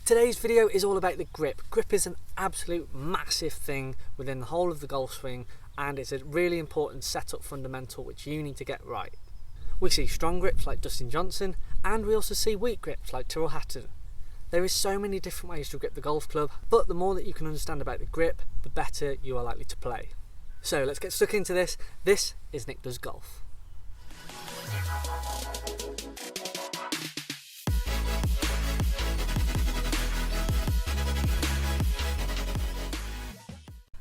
Today's video is all about the grip. Grip is an absolute massive thing within the whole of the golf swing, and it's a really important setup fundamental which you need to get right. We see strong grips like Dustin Johnson, and we also see weak grips like Tyrrell Hatton. There is so many different ways to grip the golf club, but the more that you can understand about the grip, the better you are likely to play. So let's get stuck into this. This is Nick Does Golf.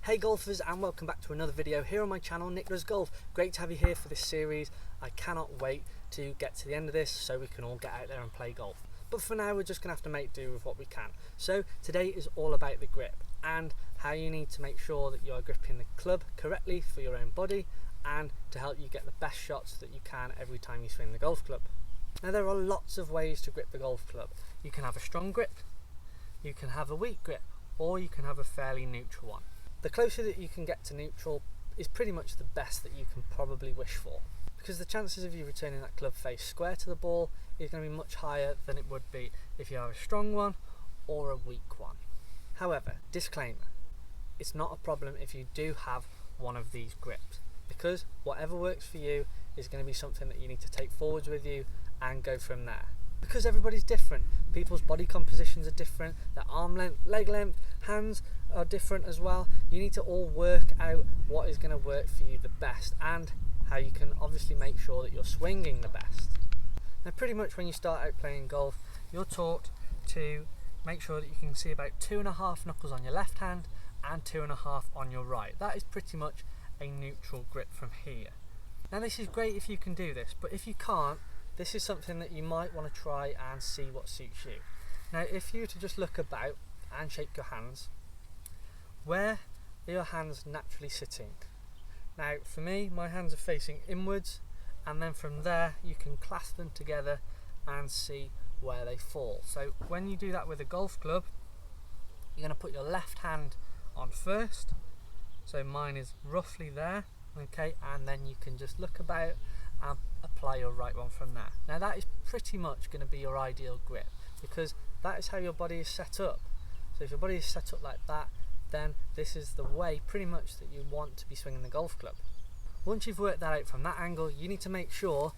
Hey golfers, and welcome back to another video here on my channel, Nick Does Golf. Great to have you here for this series. I cannot wait to get to the end of this so we can all get out there and play golf. But for now, we're just going to have to make do with what we can. So today is all about the grip and how you need to make sure that you are gripping the club correctly for your own body and to help you get the best shots that you can every time you swing the golf club. Now there are lots of ways to grip the golf club. You can have a strong grip, you can have a weak grip, or you can have a fairly neutral one. The closer that you can get to neutral is pretty much the best that you can probably wish for, because the chances of you returning that club face square to the ball is going to be much higher than it would be if you have a strong one or a weak one. However, disclaimer, it's not a problem if you do have one of these grips, because whatever works for you is going to be something that you need to take forwards with you and go from there. Because everybody's different, people's body compositions are different, their arm length, leg length, hands are different as well. You need to all work out what is going to work for you the best and how you can obviously make sure that you're swinging the best. Now pretty much when you start out playing golf, you're taught to make sure that you can see about 2.5 knuckles on your left hand and 2.5 on your right. That is pretty much a neutral grip from here. Now this is great if you can do this, but if you can't, this is something that you might want to try and see what suits you. Now if you were to just look about and shake your hands, where are your hands naturally sitting? Now for me, my hands are facing inwards, and then from there you can clasp them together and see where they fall. So when you do that with a golf club, you're going to put your left hand on first, so mine is roughly there, okay, and then you can just look about and apply your right one from there. Now that is pretty much going to be your ideal grip, because that is how your body is set up. So if your body is set up like that, then this is the way pretty much that you want to be swinging the golf club. Once you've worked that out from that angle, you need to make sure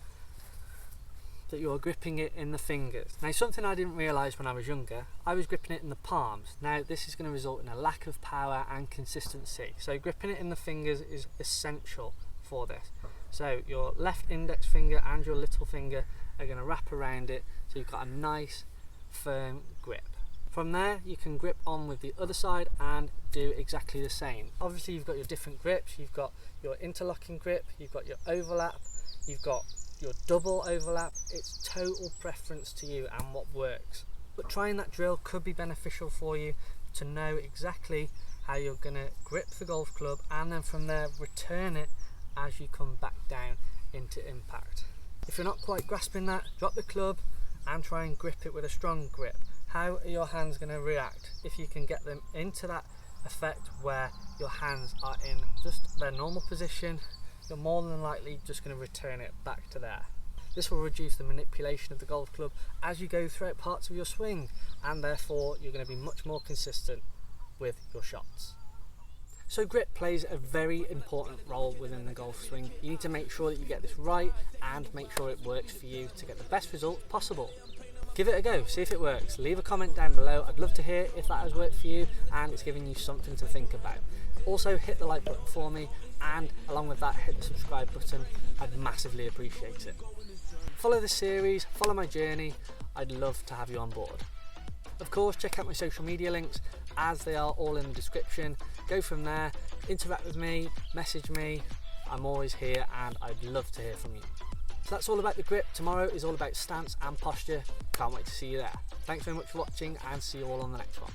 that you're gripping it in the fingers. Now something I didn't realise when I was younger, I was gripping it in the palms. Now this is going to result in a lack of power and consistency. So gripping it in the fingers is essential for this. So your left index finger and your little finger are going to wrap around it, so you've got a nice firm grip. From there you can grip on with the other side and do exactly the same. Obviously you've got your different grips, you've got your interlocking grip, you've got your overlap, you've got your double overlap. It's total preference to you and what works. But trying that drill could be beneficial for you to know exactly how you're going to grip the golf club, and then from there return it as you come back down into impact. If you're not quite grasping that, drop the club and try and grip it with a strong grip. How are your hands going to react? If you can get them into that effect where your hands are in just their normal position, you're more than likely just going to return it back to there. This will reduce the manipulation of the golf club as you go throughout parts of your swing, and therefore you're going to be much more consistent with your shots. So grip plays a very important role within the golf swing. You need to make sure that you get this right and make sure it works for you to get the best results possible. Give it a go, see if it works. Leave a comment down below. I'd love to hear if that has worked for you and it's giving you something to think about. Also hit the like button for me, and along with that hit the subscribe button. I'd massively appreciate it. Follow the series, follow my journey. I'd love to have you on board. Of course, check out my social media links as they are all in the description. Go from there, interact with me, message me. I'm always here and I'd love to hear from you. So that's all about the grip. Tomorrow is all about stance and posture. Can't wait to see you there. Thanks very much for watching, and see you all on the next one.